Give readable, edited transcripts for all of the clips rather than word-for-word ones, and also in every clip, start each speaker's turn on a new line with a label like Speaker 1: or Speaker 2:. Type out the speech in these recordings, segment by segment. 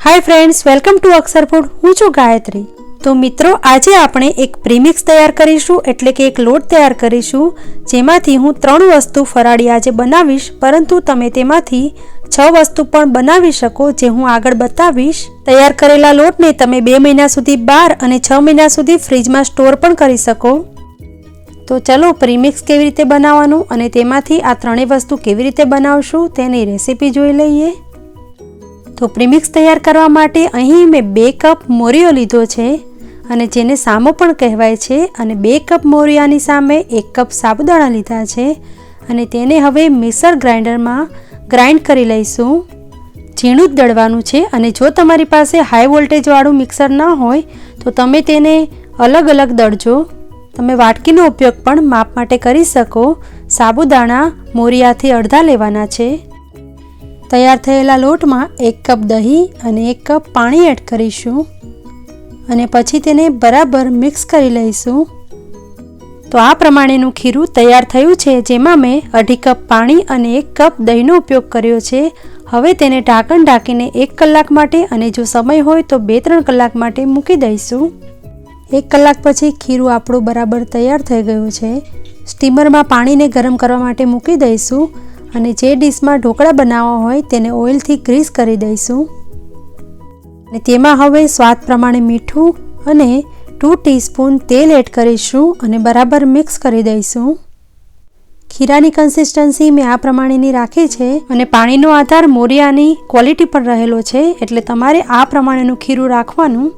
Speaker 1: Hi friends, welcome to अक्षर food. हूँ छुं गायत्री। तो मित्रों, आज आपणे एक प्रीमिक्स तैयार करीशुं, एटले के एक लोट तैयार करीशुं, जेमांथी हूँ 3 वस्तु फराड़ी आज बनावीश, परंतु तमे तेमांथी 6 वस्तु पण बनावी शको, जे हूँ आगळ बतावीश। तैयार करेला लोटने तमे 2 महीना सुधी बार अने 6 महीना सुधी फ्रीजमां स्टोर पण करी शको। तो चलो प्रीमिक्स केवी रीते बनाववानुं अने तेमांथी आ 3 वस्तु केवी रीते बनावशुं तेनी रेसिपी जोई लईए। तो प्रीमिक्स तैयार करवा माटे अहीं मैं 2 कप मोरियो लीधो छे अने जेने सामो पण कहेवाय छे, अने 2 कप मोरियानी सामे 1 कप साबुदाणा लीधा छे अने तेने हवे मिक्सर ग्राइंडर में ग्राइंड करी लईशुं। झीणुं ज दळवानुं छे अने जो तमारी पासे हाई वोल्टेज वाळुं मिक्सर न होय तो तमे तेने अलग अलग दळजो। तमे वाटकीनो उपयोग पण माप माटे करी शको। साबुदाणा मोरियाथी अर्धा लेवाना छे। तैयार थयेला लोट में 1 कप दही अने 1 कप पाणी एड करीशुं अने पछी तेने बराबर मिक्स करी लईशुं। तो आ प्रमाणेनुं खीरुं तैयार थयुं छे, जेमां मैं 2.5 कप पाणी अने 1 कप दहीनो उपयोग कर्यो छे। हवे तेने ढांकण ढांकीने 1 कलाक माटे अने जो समय होय तो 2-3 कलाक माटे मूकी दईशुं। 1 कलाक पछी खीरुं आपणुं बराबर तैयार थई गयुं छे। स्टीमर में पाणी ने गरम करवा माटे मूकी दईशुं अने जे डिश में ढोकळा बनाववा होय तेने ऑइल थी ग्रीस करी दईशुं। अने तेमां हवे स्वाद प्रमाणे मीठुं अने 2 टीस्पून तेल एड करीशुं अने बराबर मिक्स करी दईशुं। खीरानी कन्सिस्टन्सी मैं आ प्रमाणेनी राखी छे अने पाणीनो आधार मोरियानी क्वॉलिटी पर रहेलो छे, एटले तमारे आ प्रमाणेनुं खीरुं राखवानुं।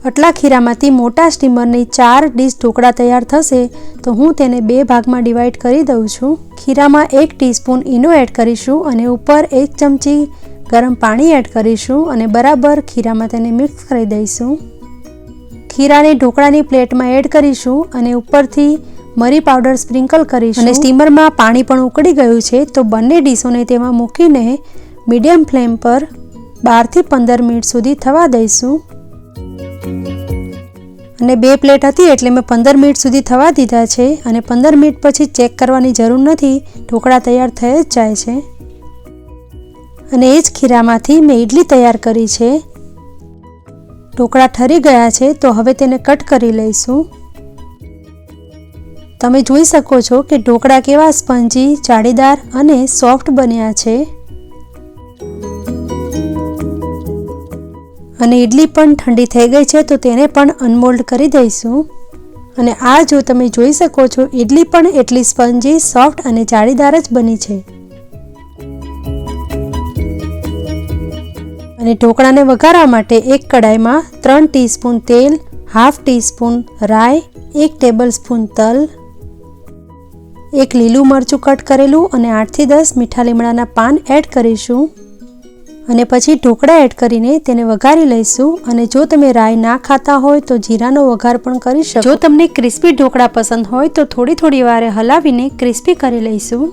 Speaker 1: आटला खीरामांथी मोटा स्टीमरनी 4 डिश ढोकळा तैयार थशे, तो हूँ तेने 2 भागमां डिवाइड करी दઉં છું। खीरामां 1 टीस्पून ईनो एड करीशुं अने उपर 1 चमची गरम पाणी एड करीशुं अने बराबर खीरामां तेने मिक्स करी दईशुं। खीराने ढोकळानी प्लेटमां एड करीशुं अने उपरथी मरी पाउडर स्प्रिंकल करीशुं अने स्टीमरमां पाणी पण उकળી गयुं छे तो बंने डिशोने तेमां मूकीने मीडियम फ्लेम पर 12 થી 15 मिनिट सुधी थवा दईशुं। અને 2 પ્લેટ હતી એટલે મેં 15 મિનિટ સુધી થવા દીધા છે અને 15 મિનિટ પછી ચેક કરવાની જરૂર નથી, ઢોકળા તૈયાર થઈ જ જાય છે। અને એ જ ખીરામાંથી મેં ઇડલી તૈયાર કરી છે। ઢોકળા ઠરી ગયા છે તો હવે તેને કટ કરી લઈશું। તમે જોઈ શકો છો કે ઢોકળા કેવા સ્પંજી, જાળીદાર અને સોફ્ટ બન્યા છે। અને ઇડલી પણ ઠંડી થઈ ગઈ છે તો તેને પણ અનમોલ્ડ કરી દઈશું। અને આ જો તમે જોઈ શકો છો, ઇડલી પણ એટલી સ્પંજી, સોફ્ટ અને જાળીદાર જ બની છે। અને ઢોકળાને વઘારવા માટે એક કડાઈમાં 3 ટીસ્પૂન તેલ, 1/2 ટીસ્પૂન રાઈ, 1 ટેબલસ્પૂન તલ, 1 લીલું મરચું કટ કરેલું અને 8 થી 10 મીઠા લીમડાના પાન એડ કરીશું અને પછી ઢોકળા એડ કરીને તેને વઘારી લઈશું। અને જો તમે રાઈ ના ખાતા હોય તો જીરાનો વઘાર પણ કરી શકો। જો તમને ક્રિસ્પી ઢોકળા પસંદ હોય તો થોડી વારે હલાવીને ક્રિસ્પી કરી લઈશું।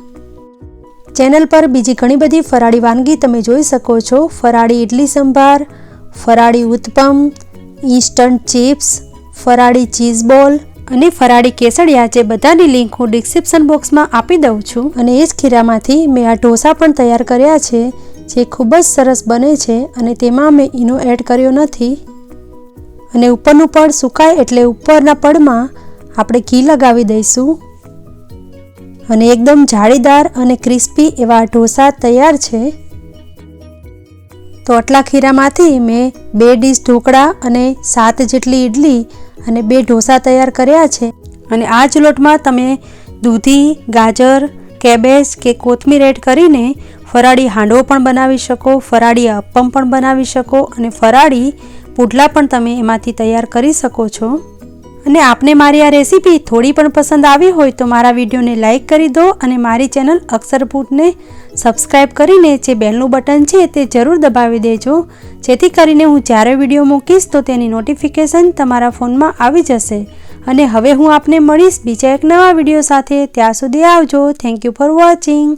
Speaker 1: ચેનલ પર બીજી ઘણી બધી ફરાળી વાનગી તમે જોઈ શકો છો। ફરાળી ઇડલી સંભાર, ફરાળી ઉત્પમ, ઇન્સ્ટન્ટ ચિપ્સ, ફરાળી ચીઝ બોલ અને ફરાળી કેસડિયા, જે બધાની લિંક હું ડિસ્ક્રિપ્શન બોક્સમાં આપી દઉં છું। અને એ જ ખીરામાંથી મેં આ ઢોસા પણ તૈયાર કર્યા છે, જે ખૂબ જ સરસ બને છે અને તેમાં મેં ઈનો એડ કર્યો નથી। અને ઉપરનું પડ સુકાય એટલે ઉપરના પડમાં આપણે ઘી લગાવી દઈશું અને એકદમ જાળીદાર અને ક્રિસ્પી એવા ઢોસા તૈયાર છે। તો આટલા ખીરામાંથી મેં 2 ડીશ ઢોકળા અને 7 જેટલી ઇડલી અને 2 ઢોસા તૈયાર કર્યા છે। અને આ જ લોટમાં તમે દૂધી, ગાજર, કેબેજ કે કોથમીર એડ કરીને ફરાળી હાંડવો પણ બનાવી શકો, ફરાળી અપ્પમ પણ બનાવી શકો અને ફરાળી પુડલા પણ તમે એમાંથી તૈયાર કરી શકો છો। અને આપને મારી આ રેસીપી થોડી પણ પસંદ આવી હોય તો મારા વિડીયોને લાઇક કરી દો અને મારી ચેનલ અક્ષર ફૂડને સબસ્ક્રાઈબ કરીને જે બેલનું બટન છે તે જરૂર દબાવી દેજો, જેથી કરીને હું જ્યારે વિડીયો મૂકીશ તો તેની નોટિફિકેશન તમારા ફોનમાં આવી જશે। અને હવે હું આપને મળીશ બીજા એક નવા વિડીયો સાથે। ત્યાં સુધી આવજો। Thank you for watching.